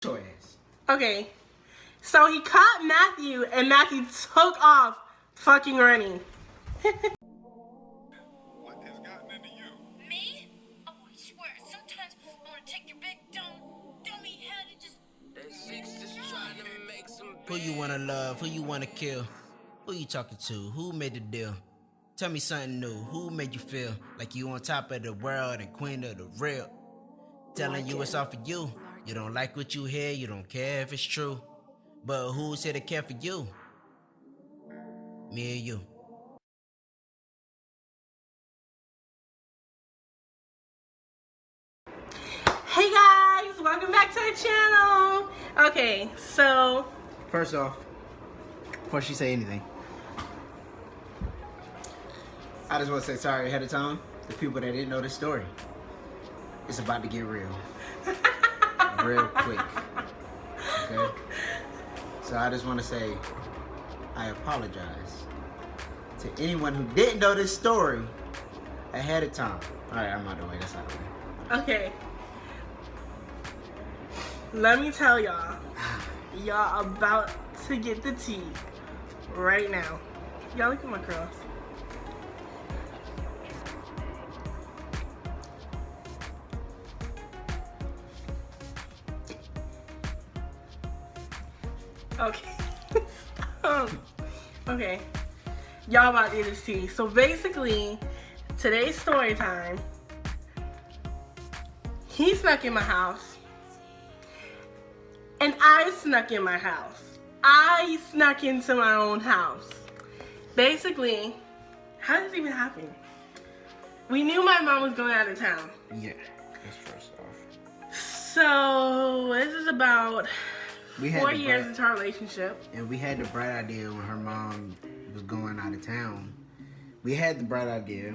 choice. Okay, so he caught Matthew, and Matthew took off fucking running. What has gotten into you? Me? Oh, I swear, sometimes I want to take your big dummy head and just... Who you wanna love? Who you wanna kill? Who you talking to? Who made the deal? Tell me something new. Who made you feel like you on top of the world and queen of the real? Telling you it's all for you. You don't like what you hear. You don't care if it's true. But who's here to care for you? Me and you. Hey guys, welcome back to our channel. Okay, so First off, before she say anything, I just want to say sorry ahead of time to people that didn't know this story. It's about to get real. Real quick. Okay? So I just want to say I apologize to anyone who didn't know this story ahead of time. Alright, I'm out of the way. That's out of the way. okay, let me tell y'all about to get the tea right now. Y'all look at my curls. Okay. Okay. Y'all about to get this tea. So basically, today's story time. He snuck in my house. And I snuck in my house. I snuck into my own house. Basically, how did this even happen? We knew my mom was going out of town. Yeah, that's first off. So, this is about 4 years into our relationship. And we had the bright idea when her mom was going out of town. We had the bright idea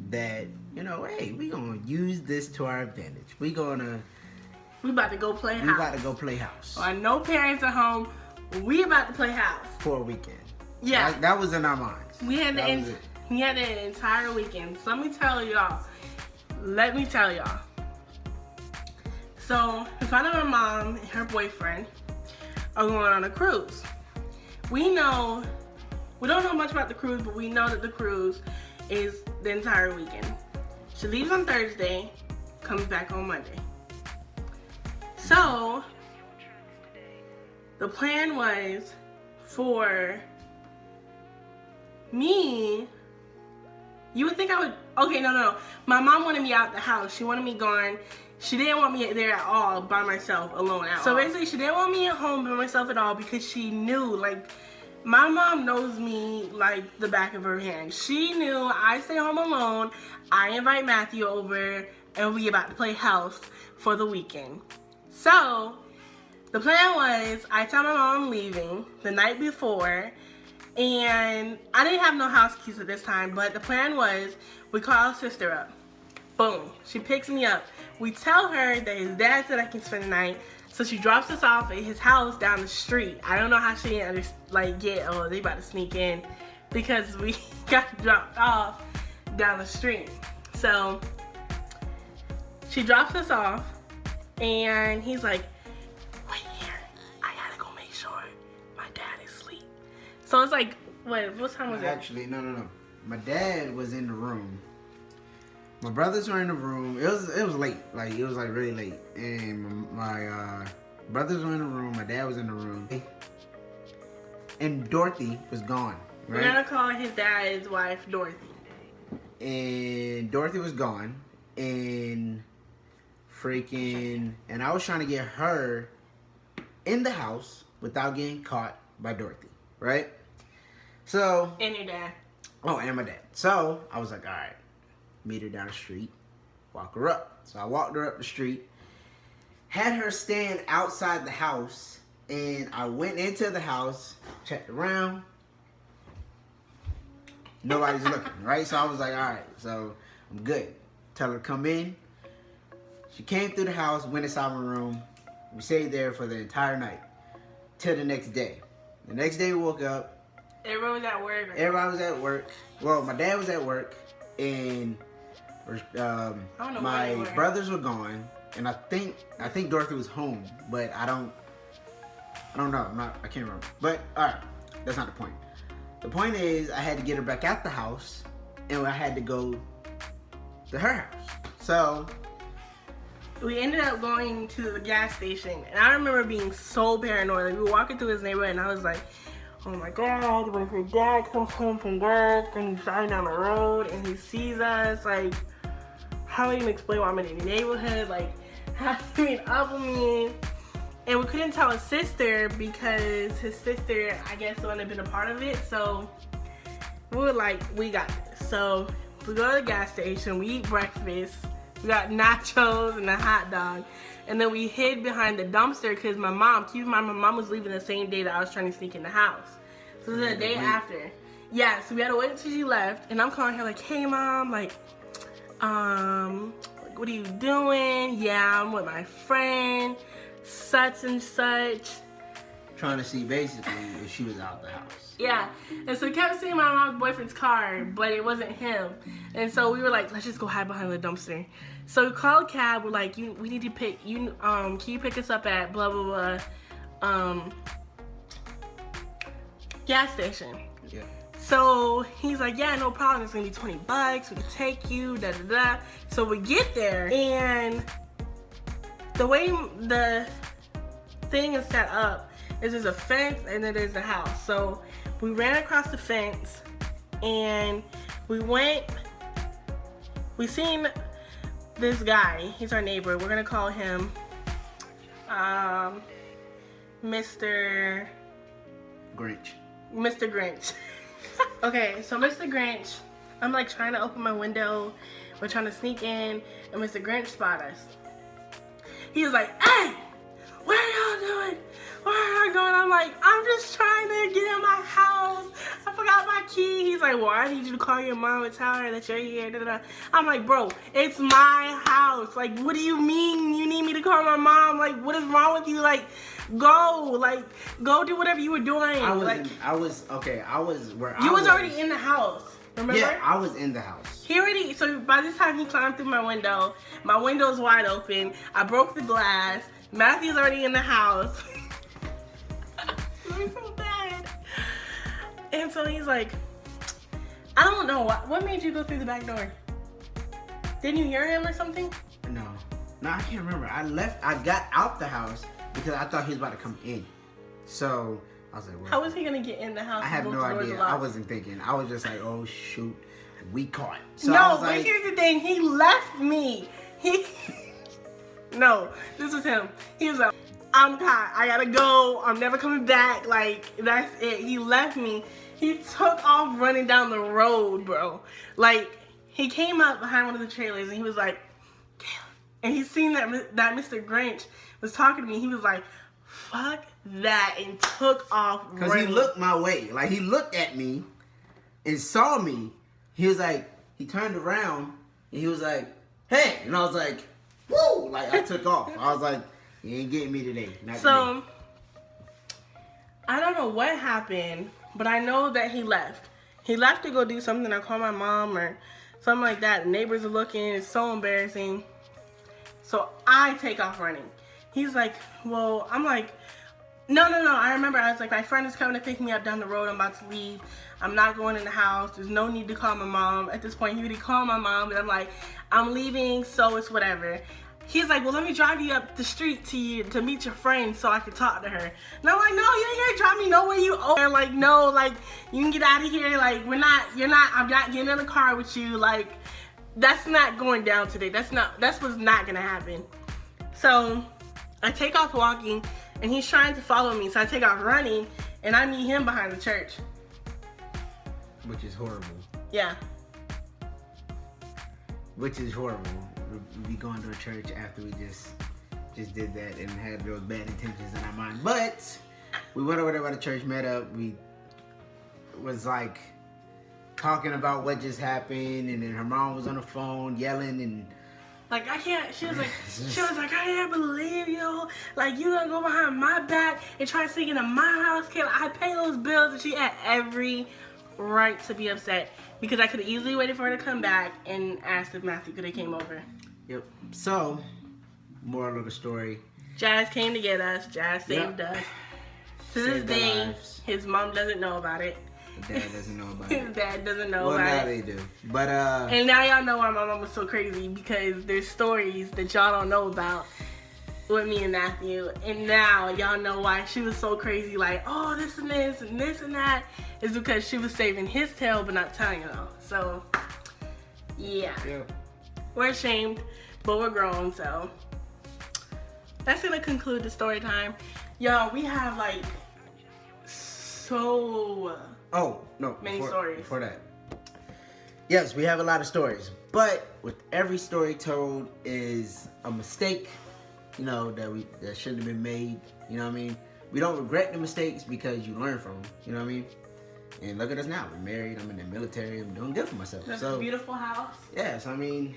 that, you know, hey, we gonna use this to our advantage. We about to go play house. Well, no parents at home. We about to play house. For a weekend. Yeah. That was in our minds. We had the entire weekend. So let me tell y'all. So, in front of my mom and her boyfriend are going on a cruise. We don't know much about the cruise, but we know that the cruise is the entire weekend. She leaves on Thursday, comes back on Monday. So, the plan was for me, you would think I would, okay, no. My mom wanted me out the house. She wanted me gone. She didn't want me there at all by myself, alone out. So basically, she didn't want me at home by myself at all because she knew, like, my mom knows me like the back of her hand. She knew I stay home alone. I invite Matthew over, and we about to play house for the weekend. So, the plan was, I tell my mom I'm leaving the night before, and I didn't have no house keys at this time, but the plan was, we call her sister up. Boom. She picks me up. We tell her that his dad said I can spend the night, so she drops us off at his house down the street. I don't know how she didn't they about to sneak in, because we got dropped off down the street. So, she drops us off, and he's like, wait here, I gotta go make sure my dad is asleep. So it's like, what time was it? Actually, no. My dad was in the room. My brothers were in the room. It was late. Like, it was like really late. And my brothers were in the room. My dad was in the room. And Dorothy was gone. Right? We're gonna call his dad's wife Dorothy. And Dorothy was gone. And I was trying to get her in the house without getting caught by Dorothy, right? So. And your dad. Oh, and my dad. So I was like, all right, meet her down the street, walk her up. So I walked her up the street, had her stand outside the house, and I went into the house, checked around. Nobody's looking, right? So I was like, all right, so I'm good. Tell her to come in. She came through the house, went inside my room. We stayed there for the entire night till the next day. The next day we woke up. Everyone was at work. Everybody was at work. Well, my dad was at work, and my brothers were gone. and I think Dorothy was home, but I don't know. I can't remember. But all right, that's not the point. The point is, I had to get her back at the house, and I had to go to her house. So we ended up going to the gas station, and I remember being so paranoid. Like, we were walking through his neighborhood, and I was like, oh my God, when her dad comes home from work and he's driving down the road and he sees us, like, how are you gonna explain why I'm in the neighborhood? Like, how do you meet up with me? And we couldn't tell his sister because his sister, I guess, wouldn't have been a part of it. So we were like, we got this. So we go to the gas station, we eat breakfast, we got nachos and a hot dog. And then we hid behind the dumpster because my mom, keep in mind, my mom was leaving the same day that I was trying to sneak in the house. So it was the day after. Yeah, so we had to wait until she left. And I'm calling her like, hey mom, like, what are you doing? Yeah, I'm with my friend, such and such. trying to see basically if she was out the house. Yeah, and so we kept seeing my mom's boyfriend's car, but it wasn't him. And so we were like, let's just go hide behind the dumpster. So we called a cab. We're like, we need to pick you. Can you pick us up at blah blah blah, gas station? Yeah. So he's like, yeah, no problem. It's gonna be $20. We can take you. Da da da. So we get there, and the way the thing is set up is there's a fence and then there's the house. So we ran across the fence and we seen this guy. He's our neighbor. We're gonna call him Mr. Grinch. Okay, so Mr. Grinch, I'm like trying to open my window. We're trying to sneak in, and Mr. Grinch spot us. He was like, hey, what are y'all doing? Where are y'all going? I'm like, I'm just trying to get in my house. I forgot my key. He's like, well, I need you to call your mom and tell her that you're here. Da, da, da. I'm like, bro, it's my house. Like, what do you mean you need me to call my mom? Like, what is wrong with you? Like, go do whatever you were doing. I was already in the house. Remember? Yeah, I was in the house. So by this time he climbed through my window. My window's wide open. I broke the glass. Matthew's already in the house. I'm so bad. And so he's like, I don't know, what made you go through the back door? Didn't you hear him or something? No, I can't remember. I got out the house because I thought he was about to come in. So I was like, well, how was he gonna get in the house? I have no idea. I wasn't thinking. I was just like, oh shoot, we caught. So no, but here's the thing. He left me. No, this was him. He was like, I'm caught. I gotta go. I'm never coming back. Like, that's it. He left me. He took off running down the road, bro. Like, he came up behind one of the trailers and he was like, Caleb. And he seen that Mr. Grinch was talking to me. He was like, fuck that, and took off running. Because he looked my way. Like, he looked at me and saw me. He was like, he turned around and he was like, hey. And I was like, woo. Like, I took off. I was like, you ain't getting me today. Not today. I don't know what happened, but I know that he left. He left to go do something. I call my mom or something like that. The neighbors are looking. It's so embarrassing. So I take off running. He's like, well, I'm like, no. I remember I was like, my friend is coming to pick me up down the road. I'm about to leave. I'm not going in the house. There's no need to call my mom. At this point, he already called my mom. And I'm like, I'm leaving, so it's whatever. He's like, well, let me drive you up the street to meet your friend so I can talk to her. And I'm like, no, you ain't here to drive me nowhere, you owe. And like, no, like, you can get out of here. Like, I'm not getting in the car with you. Like, that's not going down today. That's what's not gonna happen. So I take off walking and he's trying to follow me. So I take off running and I meet him behind the church. Which is horrible. Yeah. Which is horrible. We going to a church after we just did that and had those bad intentions in our mind. But we went over there by the church, met up. We was like talking about what just happened, and then her mom was on the phone yelling and like, I can't. She was like, I can't believe you. Like, you gonna go behind my back and try to sneak into my house, Kayla. I pay those bills, and she had every right to be upset because I could have easily waited for her to come back and asked if Matthew could have came over. Yep. So moral of the story. Jazz came to get us. Jazz saved us. To this Saved our day, lives. his mom doesn't know about it. The dad doesn't know about His it. dad doesn't know Well, about now it. they do. But And now y'all know why my mom was so crazy, because there's stories that y'all don't know about with me and Matthew. And now y'all know why she was so crazy, like, oh, this and this and this and that. It's because she was saving his tail but not telling y'all. So, yeah. We're ashamed, but we're grown, so. That's gonna conclude the story time. Y'all, we have like so many stories. Before that. Yes, we have a lot of stories. But with every story told is a mistake, you know, that shouldn't have been made. You know what I mean? We don't regret the mistakes because you learn from them. You know what I mean? And look at us now. We're married. I'm in the military. I'm doing good for myself. That's so a beautiful house. yes, I mean,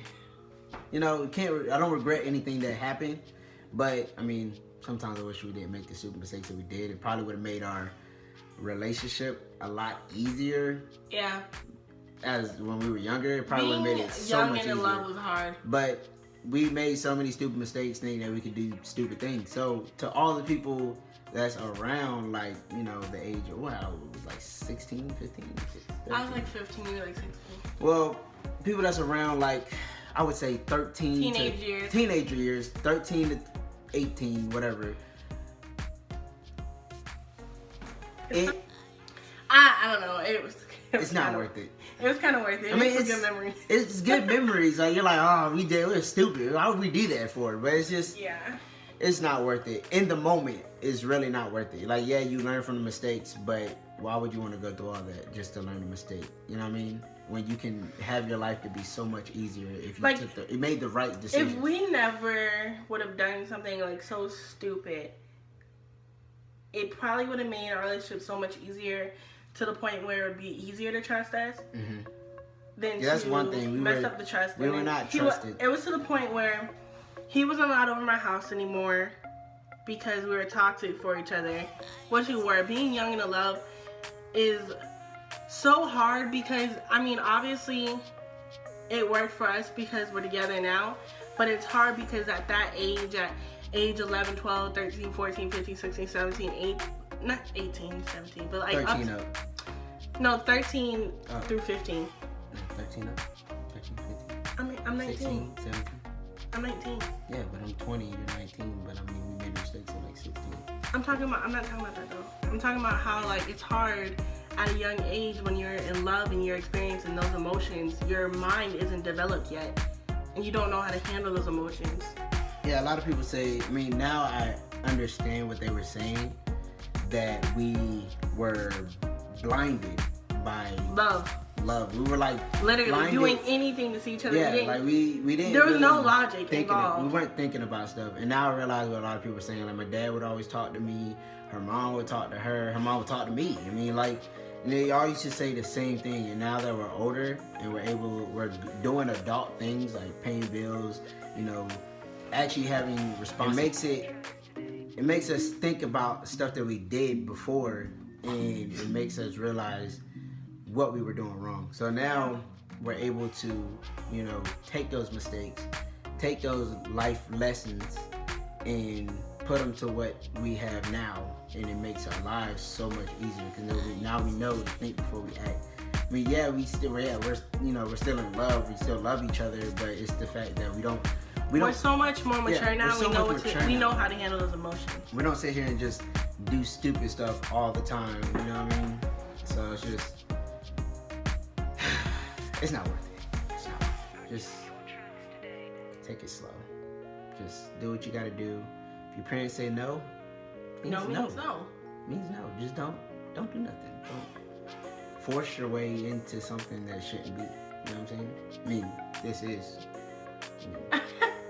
you know, I don't regret anything that happened. But I mean, sometimes I wish we didn't make the stupid mistakes that we did. It probably would have made our relationship a lot easier. Yeah. As when we were younger, it probably would have made it so much easier. Young and in love was hard. But we made so many stupid mistakes thinking that we could do stupid things. So to all the people that's around, like, you know, the age of, wow, it was like 16, 15, 16, I was like 15, you were like 16. well, people that's around, like, I would say 13 Teenage years, 13 to 18, whatever. I don't know. It's not worth it. It was kind of worth it. I mean, it's good memories. It's good memories. Like, you're like, oh, we're stupid. Why would we do that for? But it's just, Yeah. it's not worth it. In the moment, it's really not worth it. Like, yeah, you learn from the mistakes, but why would you want to go through all that just to learn a mistake? You know what I mean? When you can have your life to be so much easier if you made the right decision. If we never would have done something like so stupid, it probably would have made our relationship so much easier, to the point where it would be easier to trust us. Mm-hmm. Than that's to one thing. mess up the trust. We were not trusted. It was to the point where he wasn't allowed over my house anymore because we were toxic for each other. Which we were. Being young and in love is so hard because, I mean, obviously it worked for us because we're together now. But it's hard because at that age, at age 11, 12, 13, 14, 15, 16, 17, not 18, 17, but like 13 up. No, 13 through 15. 13 up? 13, 15? I'm 19. 16, 17? I'm 19. Yeah, but I'm 20, you're 19, but I mean, we made mistakes at like 16. I'm not talking about that though. I'm talking about how, like, it's hard at a young age when you're in love and you're experiencing those emotions. Your mind isn't developed yet, and you don't know how to handle those emotions. Yeah, a lot of people say, I mean, now I understand what they were saying, that we were blinded by love. We were like literally blinded. Doing anything to see each other. Yeah, like we didn't. There was really no logic involved. We weren't thinking about stuff, and now I realize what a lot of people were saying. Like, my dad would always talk to me. Her mom would talk to her. Her mom would talk to me. I mean, like, they all used to say the same thing. And now that we're older and we're doing adult things like paying bills, you know, actually having responsibility. It makes us think about stuff that we did before, and it makes us realize what we were doing wrong. So now we're able to, you know, take those mistakes, take those life lessons, and put them to what we have now, and it makes our lives so much easier because now we know to think before we act. I mean, yeah, we're still in love, we still love each other, but it's the fact that we're so much more mature now. We know how to handle those emotions. We don't sit here and just do stupid stuff all the time. You know what I mean? So it's just, it's not worth it. It's not worth it. Just take it slow. Just do what you gotta do. If your parents say no, means no. Means no. Just don't do nothing. Don't force your way into something that shouldn't be. You know what I'm saying? I mean, this is.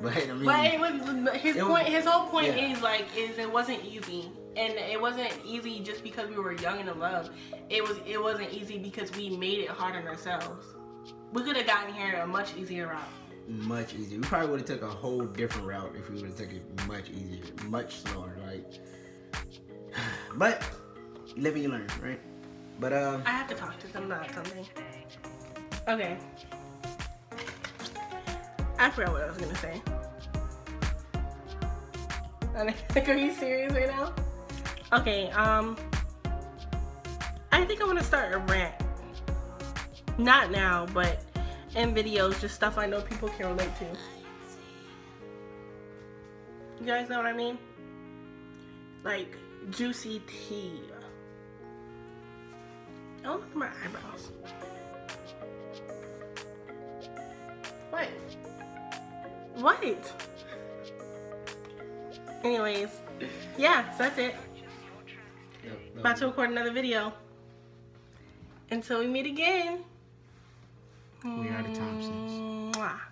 But I mean, his whole point is it wasn't easy, and it wasn't easy just because we were young and in love. It wasn't easy because we made it hard on ourselves. We could have gotten here a much easier route. Much easier. We probably would have took a whole different route if we would have taken it much easier, much slower. But live and you learn, right? But I have to talk to them about something. Okay. I forgot what I was gonna say. Like, are you serious right now? Okay, I think I want to start a rant. Not now, but in videos, just stuff I know people can relate to. You guys know what I mean? Like, juicy tea. Oh, look at my eyebrows. What? What? Anyways, yeah, so that's it. About to record another video. Until we meet again. We are the Thompsons. Mwah.